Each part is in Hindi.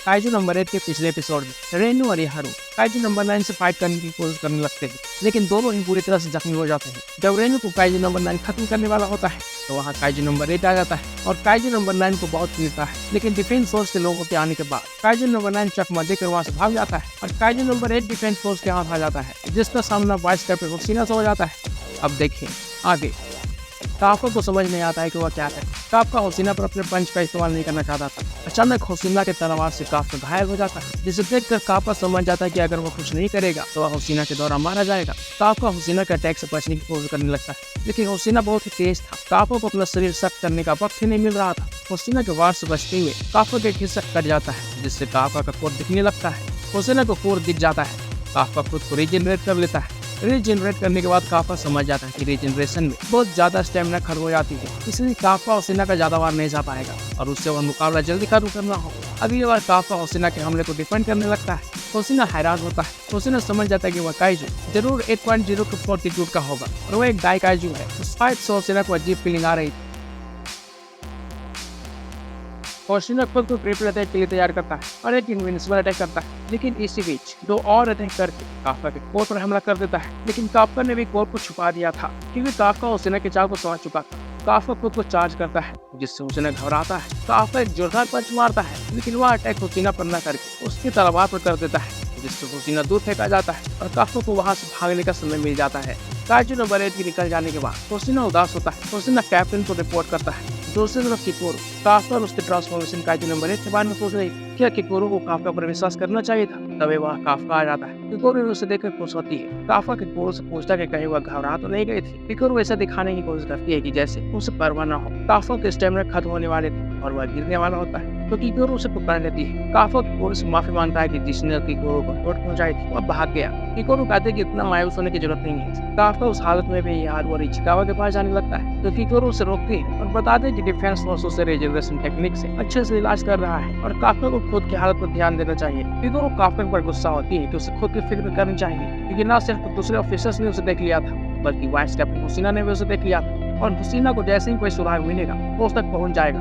काइजू नंबर 8 के पिछले एपिसोड में रेनू और यारू काइजू नंबर 9 से फाइट करने की कोशिश करने लगते हैं, लेकिन दोनों ही पूरी तरह से जख्मी हो जाते हैं। जब रेनू को काइजू नंबर 9 खत्म करने वाला होता है तो वहाँ काइजू नंबर 8 आ जाता है और काइजू नंबर 9 को बहुत पीड़ता है, लेकिन डिफेंस फोर्स के लोगों के आने के बाद काइजू नंबर 9 चकमा देकर वहाँ से भाग जाता है और काइजू नंबर 8 डिफेंस फोर्स के हाथ आ जाता है, जिसका सामना वाइस कैप्टन हुसीना से हो जाता है। अब देखिए आगे। काफा को समझ नहीं आता है कि वह क्या करे। काफा हुसीना पर अपने पंच का इस्तेमाल नहीं करना चाहता था। अचानक हुसीना के तलवार से काफा घायल हो जाता है, जिसे देखकर काफा समझ जाता है कि अगर वो कुछ नहीं करेगा तो वह हुसीना के द्वारा मारा जाएगा। काफा हुसीना के अटैक से बचने की कोशिश करने लगता है, लेकिन हुसीना बहुत ही तेज था। काफा को अपना शरीर सख्त करने का वक्त ही नहीं मिल रहा था। हुसीना के वार से बचते हुए काफा का एक हिस्सा कट जाता है, जिससे काफा का कोर दिखने लगता है। हुसीना को कोर दिख जाता है। काफा खुद को रीजनरेट कर लेता है। रीजनरेट करने के बाद काफा समझ जाता है कि रीजनरेशन में बहुत ज्यादा स्टेमिना खत्म हो जाती है, इसलिए काफा हुसीना का ज्यादा वार नहीं जा पाएगा और उससे वह मुकाबला जल्दी खत्म करना हो। अगली बार काफा हुसीना के हमले को डिफेंड करने लगता है। हुसीना हैरान होता है। हुसीना समझ जाता है कि वह काइजू जरूर 8.0 के फोर्टिट्यूड का होगा और वह एक दाई काइजू है। उस फाइट से हुसीना को अजीब फीलिंग आ रही थी। हुसीना खुद को ट्रिपल अटैक के लिए तैयार करता है और एक इनविंसिबल अटैक करता है, लेकिन इसी बीच दो और अटैक करके काफा के कोर पर हमला कर देता है। लेकिन काफा ने भी कोर को छुपा दिया था, क्योंकि काफा हुसीना के चाल को समझ चुका था। काफा खुद को चार्ज करता है, जिससे हुसीना घबराता है। काफा एक जोरदार पंच मारता है, लेकिन वह अटैक हुसीना पर न करके उसकी तलवार पर कर देता है, जिससे हुसीना दूर फेंका जाता है और काफा को वहां से भागने का समय मिल जाता है। काइजू नंबर 8 के निकल जाने के बाद हुसीना उदास होता है। हुसीना कैप्टन को रिपोर्ट करता है। दूसरी तरफ किकोरू काफा और उसके ट्रांसफॉर्मेशन काइजू नंबर 8 के बारे में सोच रही थी। क्या किकोरू को काफा पर विश्वास करना चाहिए था? तभी वह काफा आ जाता है। किकोरू उसे देखकर खुश होती है। काफा किकोरू से पूछता है कि कहीं वह घबरा तो नहीं गई थी। किकोरू ऐसा दिखाने की कोशिश करती है कि जैसे उसे परवाह न हो। काफा के स्टेमिना खत्म होने वाले थे और वह गिरने वाला होता है, तो किकोरू उसे पकड़ लेती है। काफा किकोरू से माफी मांगता है कि जिसने किकोरू को चोट पहुंचाई थी वह भाग गया। किकोरू कहते कि इतना मायूस होने की जरूरत नहीं है। काफा उस हालत में भी यारू और इचिकावा के पास जाने लगता है, तो किकोरू उसे रोकती है और बताते हैं कि डिफेंस फोर्स उसे रिजनरेशन टेक्निक से अच्छे से इलाज कर रहा है और काफा को खुद की हालत पर ध्यान देना चाहिए। किकोरू काफा पर गुस्सा होती है कि उसे खुद की फिक्र करनी चाहिए, क्योंकि न सिर्फ दूसरे ऑफिसर्स ने उसे देख लिया था, बल्कि वाइस कैप्टन हुसीना ने भी उसे देख लिया था और हुसीना को जैसे ही कोई सुराग मिलेगा वो उस तक पहुंच जाएगा।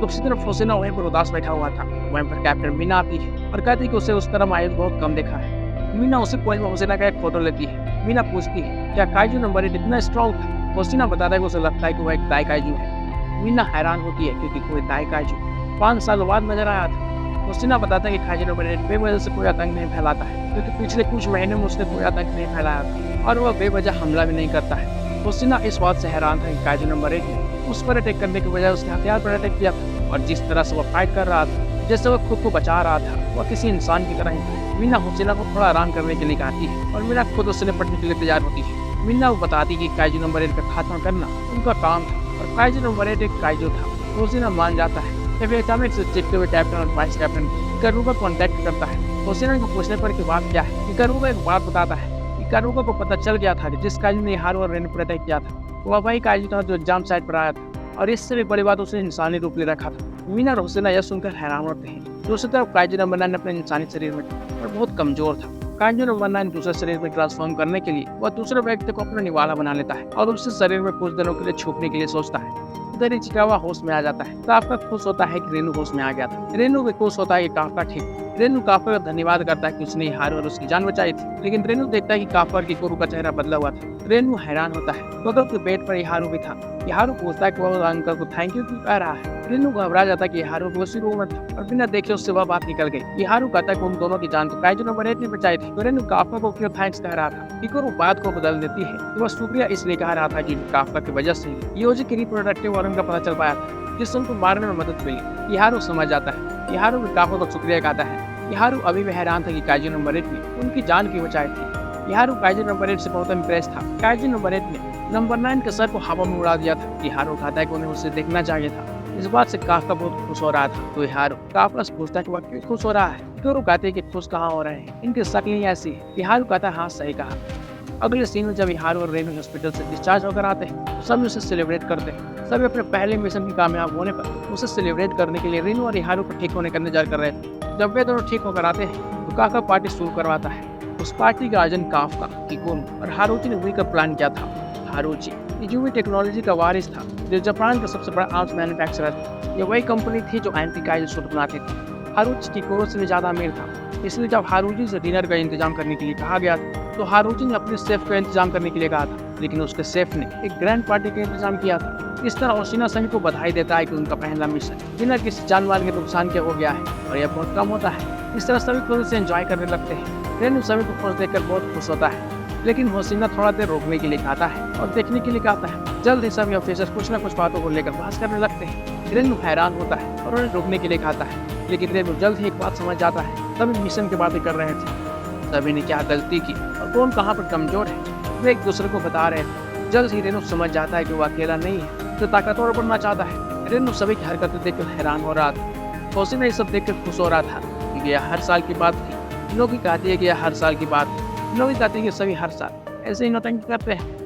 दूसरी तरफ हुसीना वहीं पर उदास बैठा हुआ था। वहीं पर कैप्टन मीना आती है और कहती है कि उसे उस तरह मायूस बहुत कम देखा है। मीना उसी पॉइंट में हुसीना का एक फोटो लेती है। मीना पूछती है क्या काइजू नंबर 8 इतना स्ट्रॉन्ग था? हुसीना बताता है कि उसे लगता है कि वह एक दाई काइजू है। मीना हैरान होती है क्योंकि कोई दाई काइजू 5 साल बाद नजर आया था। हुसीना बताता है कि काइजू नंबर 8 बेवजह से कोई आतंक नहीं फैलाता है, क्योंकि पिछले कुछ महीने में उसने कोई आतंक नहीं फैलाया था और वह बेवजह हमला भी नहीं करता है। हुसीना इस बात से हैरान था कि काइजू नंबर 8 ने उस पर अटैक करने की बजाय उसके हथियार पर अटैक किया था और जिस तरह से वह फाइट कर रहा था, जैसे वह खुद को बचा रहा था, वह किसी इंसान की तरह ही था। मीना हुसीना को थोड़ा आराम करने के लिए कहती है और मीना खुद उससे निपटने के लिए तैयार होती है। मीना वो बताती कि काइजू नंबर 8 का खात्मा करना उनका काम था और काइजू नंबर 8 एक काइजू था। हुसीना मान जाता है। जब अचानक से चिपके हुए कैप्टन और वाइस कैप्टन किकारुगा को कॉन्टैक्ट करता है। हुसीना को पूछने पर कि बात क्या है, किकारुगा एक बात बताता है। किकारुगा को पता चल गया था कि जिस काइजू ने यारू और रेनू पर अटैक किया था वह वही काइजू था जो एग्जाम साइट पर आया था, और इससे भी बड़ी बात उसने इंसानी रूप ले रखा था। मीना और हुसीना यह सुनकर हैरान होते हैं। दूसरी तरफ काइजू नंबर 9 अपने इंसानी शरीर में था और बहुत कमजोर था। काइजू नंबर 9 दूसरे शरीर में ट्रांसफॉर्म करने के लिए वह दूसरे व्यक्ति को अपना निवाला बना लेता है और उससे शरीर में कुछ दिनों के लिए छुपने के लिए सोचता है। इधर इचिकावा होश में आ जाता है। काफा खुश होता है कि रेनू होश में आ गया था। रेनू भी खुश होता है कि काफा ठीक। रेनू काफा का धन्यवाद करता है कि उसने यारू और उसकी जान बचाई थी, लेकिन रेनू देखता है कि काफा और किकोरू का चेहरा बदला हुआ था। रेनू हैरान होता है। बगल के बेड पर यारू भी था। यारू पूछता है कि वह अंकल को थैंक यू क्यों कह रहा है। रेनू घबरा जाता है कि यारू को उसी रूम में था और बिना देखे उससे वह बात निकल गई। यारू कहता है कि उन दोनों की जान तो काइजू नंबर 8 ने बचाई थी, तो रेनू काफा को क्यों थैंक्स कह रहा था। किकोरू बात को बदल देती है कि वह शुक्रिया इसलिए कह रहा था कि काफा की वजह से योजी की रिप्रोडक्टिव ऑर्गन का पता चल पाया था, जिससे उनको मारने में मदद मिली। यारू समझ जाता है। यारू भी काफा को शुक्रिया कहता है। यारू अभी भी हैरान था कि काइजू नंबर 8 ने उनकी जान की बचाई थी। यारू काइजू नंबर 8 से बहुत इम्प्रेस था। काइजू नंबर 8 ने नंबर 9 के सर को हवा में उड़ा दिया था। यारू कहता है कि उन्हें उसे देखना चाहिए था। इस बात से काफा बहुत खुश हो रहा था, तो यारू काफा से पूछता है कि वह क्यों खुश हो रहा है। किकोरू कहते हैं कि खुश कहाँ हो रहे हैं, इनकी शक्ल ही ऐसी है। यारू कहता है हाँ सही कहा। अगले सीन में जब यारू और रेनू हॉस्पिटल से डिस्चार्ज होकर आते हैं तो सभी उसे सेलिब्रेट करते हैं। सभी अपने पहले मिशन की कामयाब होने पर उसे सेलिब्रेट करने के लिए रेनू और यारू को ठीक होने का इंतजार कर रहे थे। जब वे दोनों ठीक होकर आते हैं तो काफा पार्टी शुरू करवाता है। उस पार्टी का आयोजन काफा, किकोरू और हारुची ने मिलकर प्लान किया था। हारुची इजुमी टेक्नोलॉजी का वारिस था, जो जापान का सबसे बड़ा आर्म्स मैन्युफैक्चरर था। ये वही कंपनी थी जो एंटी काइजू सूट बनाती थी। हारुची किकोरो से भी ज़्यादा अमीर था। इसलिए जब हारुची से डिनर का इंतजाम करने के लिए कहा गया तो हारुची ने अपने सेफ का इंतजाम करने के लिए कहा था, लेकिन उसके सेफ ने एक ग्रैंड पार्टी का इंतजाम किया था। इस तरह ओशिना सभी को बधाई देता है कि उनका पहला मिशन बिना किसी जानमाल के नुकसान के हो गया है और यह बहुत कम होता है। इस तरह सभी खुद से एंजॉय करने लगते हैं। रेनू सभी को खुश देखकर बहुत खुश होता है, लेकिन होशिना थोड़ा देर रोकने के लिए कहता है और देखने के लिए कहता है। जल्द ही सभी ऑफिसर कुछ न कुछ बातों को लेकर बहस करने लगते हैं। रेनू हैरान होता है और उन्हें रोकने के लिए कहता है, लेकिन रेनू जल्द ही एक बात समझ जाता है। सभी मिशन की बातें कर रहे थे, सभी ने क्या गलती की और कौन कहाँ पर कमजोर है, वे एक दूसरे को बता रहे थे। जल्द ही रेनू समझ जाता है कि वो अकेला नहीं है जो ताकतवर बनना चाहता है। रेनू सभी की हरकतें देखकर हैरान हो रहा था। होशिना ये सब देखकर खुश हो रहा था क्योंकि यह हर साल की बात थी। लोग ही कहती है कि यह हर साल की बात है। लोग ही कहते हैं कि सभी हर साल ऐसे ही नौटंकी करते हैं।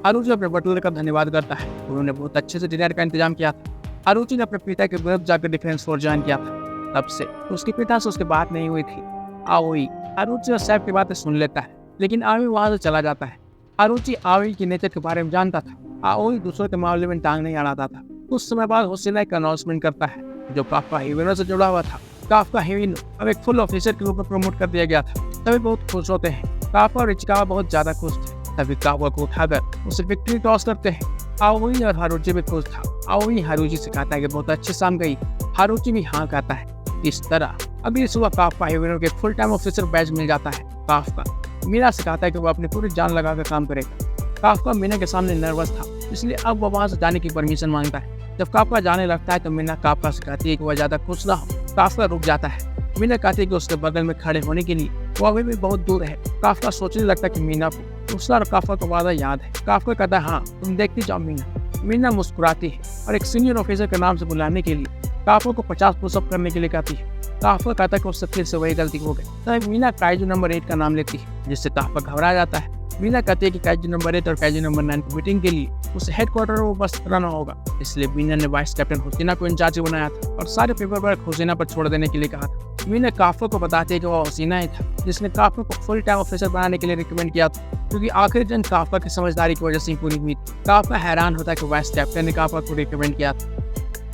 हारुची अपने बटलर का धन्यवाद करता है। उन्होंने बहुत अच्छे से डिनर का इंतजाम किया था। हारुची ने अपने पिता के विरुद्ध जाकर डिफेंस फोर्स ज्वाइन किया था। तब से उसके पिता से उसकी बात नहीं हुई थी। आओई हारुची और सैफ की बातें सुन लेता है, लेकिन आवी वहां से चला जाता है। हारुची आवी के नेचर के बारे में जानता था। आओई दूसरों के मामले में टांग नहीं अड़ाता था। कुछ समय बाद होशिना एक अनाउंसमेंट करता है जो काफका हिवेनो से जुड़ा हुआ था। काफका हिवेनो अब एक फुल ऑफिसर के रूप में प्रमोट कर दिया गया था। सभी बहुत खुश होते हैं। काफका और इचिकावा बहुत ज्यादा खुश थे। तभी काफका को उठाकर उसे विक्ट्री टॉस करते हैं। आओई और हारुची भी खुश था। आओई हारुची से कहता है कि बहुत अच्छी शाम गई। हारुची भी हाँ कहता है। इस तरह अभी सुबह काफका हिवेनो के फुल टाइम ऑफिसर बैच मिल जाता है। काफका मीना से कहता है कि वो अपनी पूरी जान लगाकर काम करेगा। काफका मीना के सामने नर्वस था, इसलिए अब वो वहां से जाने की परमिशन मांगता है। जब काफका जाने लगता है तो मीना काफका से कहती है कि वह ज्यादा खुश ना हो। काफका रुक जाता है। मीना कहती है कि उसके बगल में खड़े होने के लिए वो अभी भी बहुत दूर है। काफका सोचने लगता है कि मीना को उसका और काफका का वादा याद है। काफका कहता है हाँ तुम देखती जाओ मीना। मीना मुस्कुराती है और एक सीनियर ऑफिसर के नाम से बुलाने के लिए काफका को 50 पुशअप करने के लिए कहती है। काफका कहता है कि उससे फिर से वही गलती हो गई। तब मीना काइजू नंबर 8 का नाम लेती है, जिससे काफका घबरा जाता है। मीना कहती है कि काइजू नंबर 8 और काइजू नंबर 9 की मीटिंग के लिए उसे हेडक्वार्टर में बस कराना होगा। इसलिए मीना ने वाइस कैप्टन होशिना को इंचार्ज बनाया था और सारे पेपर वर्क होशिना पर छोड़ देने के लिए कहा था। मीना काफका को बताती है कि वह होशिना ही था जिसने काफका को फुल टाइम ऑफिसर बनाने के लिए रिकमेंड किया था, क्योंकि आखिरी जंग काफका की समझदारी की वजह से ही पूरी हुई थी। काफका हैरान होता है कि वाइस कैप्टन ने काफका को रिकमेंड किया था।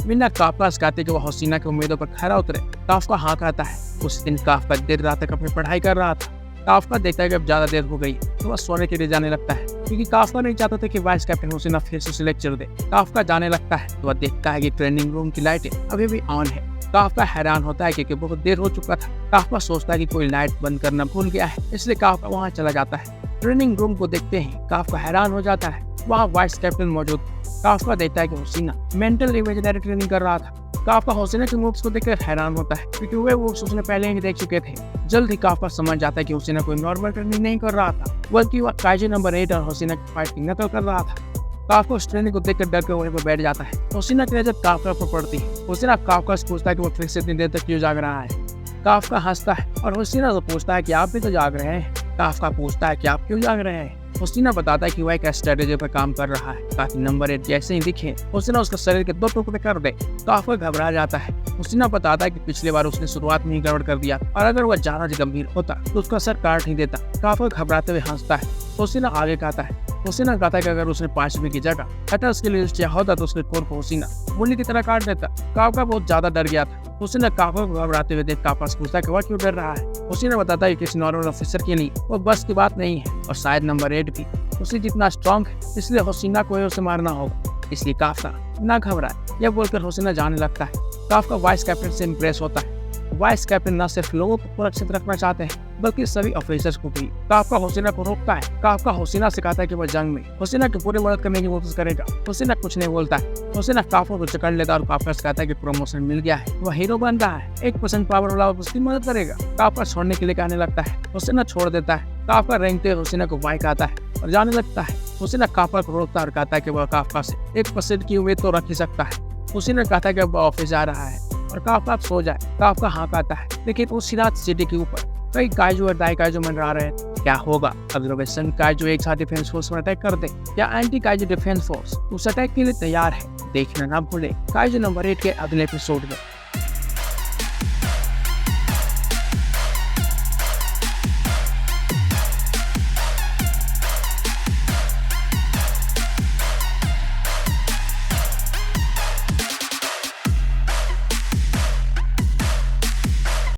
मीना काफका से कहती है कि वह होशिना की उम्मीदों पर खरा उतरे। काफका हाँ कहता है। उस दिन काफका देर रात तक अपनी पढ़ाई कर रहा था। काफका देखता है कि अब ज्यादा देर हो गई तो वह सोने के लिए जाने लगता है, क्योंकि काफका नहीं चाहता था कि वाइस कैप्टन होशिना फिर से लेक्चर दे। काफका जाने लगता है तो वह देखता है कि ट्रेनिंग रूम की लाइटें अभी भी ऑन है। काफका हैरान होता है क्योंकि बहुत देर हो चुका था। काफका सोचता है कि कोई लाइट बंद करना भूल गया है, इसलिए काफका वहाँ चला जाता है। ट्रेनिंग रूम को देखते ही काफका हैरान हो जाता है। वहाँ वाइस कैप्टन मौजूद। काफका देखता है कि होशिना मेंटल इमेजिनरी ट्रेनिंग कर रहा था। काफका होशिना के मूव्स को देखकर हैरान होता है, क्योंकि वे मूव्स उसने पहले ही देख चुके थे। जल्द ही काफका समझ जाता है कि होशिना कोई नॉर्मल ट्रेनिंग नहीं कर रहा था, बल्कि वह काइजू नंबर 8 और होशिना की फाइट की नकल कर रहा था। काफका उस ट्रेनिंग को देखकर डर कर वहीं पर बैठ जाता है। होशिना की नजर काफका पर पड़ती है। होशिना काफका से पूछता है कि वो फिर से इतनी देर तक क्यों जाग रहा है। काफका हंसता है और होशिना से पूछता है कि आप भी तो जाग रहे हैं। काफका पूछता है कि आप क्यों जाग रहे हैं। होशिना बताता है कि वह एक स्ट्रेटेजी पर काम कर रहा है ताकि नंबर 8 जैसे ही दिखे होशिना उसके शरीर के 2 टुकड़े कर दे। काफका घबरा जाता है। होशिना बताता है कि पिछली बार उसने शुरुआत में ही गड़बड़ कर दिया और अगर वह ज्यादा गंभीर होता तो उसका सर काट नहीं देता। काफका घबराते हुए हंसता है। होशिना आगे कहता है। होशिना कहता है कि अगर उसने 5 रुपए की जगह कटर्स के लिए चाहिए होता तो उसके कोर को होशिना मूली की तरह काट देता। काफका बहुत ज्यादा डर गया था। होशिना काफका को घबराते हुए देख काफका से पूछता है कि वह क्यों डर रहा है। होशिना बताता है कि किसी नॉर्मल ऑफिसर के लिए वो बस की बात नहीं है और शायद नंबर 8 भी उसी जितना स्ट्रॉन्ग है, इसलिए होशिना को उसे मारना होगा। इसलिए काफका ना घबराए, यह बोलकर होशिना जाने लगता है। काफका वाइस कैप्टन से इम्प्रेस होता है। वाइस कैप्टन न सिर्फ लोगों को सुरक्षित रखना चाहते हैं बल्कि सभी ऑफिसर्स को भी। काफका होशिना को रोकता है। काफका होशिना से कहता है कि वह जंग में होशिना की पूरी मदद करने की कोशिश करेगा। होशिना कुछ नहीं बोलता है। होशिना काफका को जकड़ लेता है और काफका से कहता है कि प्रमोशन मिल गया है, वह हीरो बन रहा है, 1% पावर वाला उसकी मदद करेगा। काफका छोड़ने के लिए कहने लगता है। होशिना छोड़ देता है। काफका रेंगते हुए होशिना को बाय कहता है और जाने लगता है। होशिना काफका को रोकता है और कहता है कि वह काफका से 1% की उम्मीद तो रख ही सकता है। होशिना कहता है कि वह ऑफिस जा रहा है और काफका सो जाए। काफका हाँ कहता है, लेकिन उसी रात सिटी के ऊपर कई काइजू और दाई काइजू मंडरा रहे हैं। क्या होगा ऑब्जर्वेशन काइजू एक साथ डिफेंस फोर्स पर अटैक कर दे या एंटी काइजू डिफेंस फोर्स उस अटैक के लिए तैयार है। देखना ना भूले काइजू नंबर 8 के अगले एपिसोड में।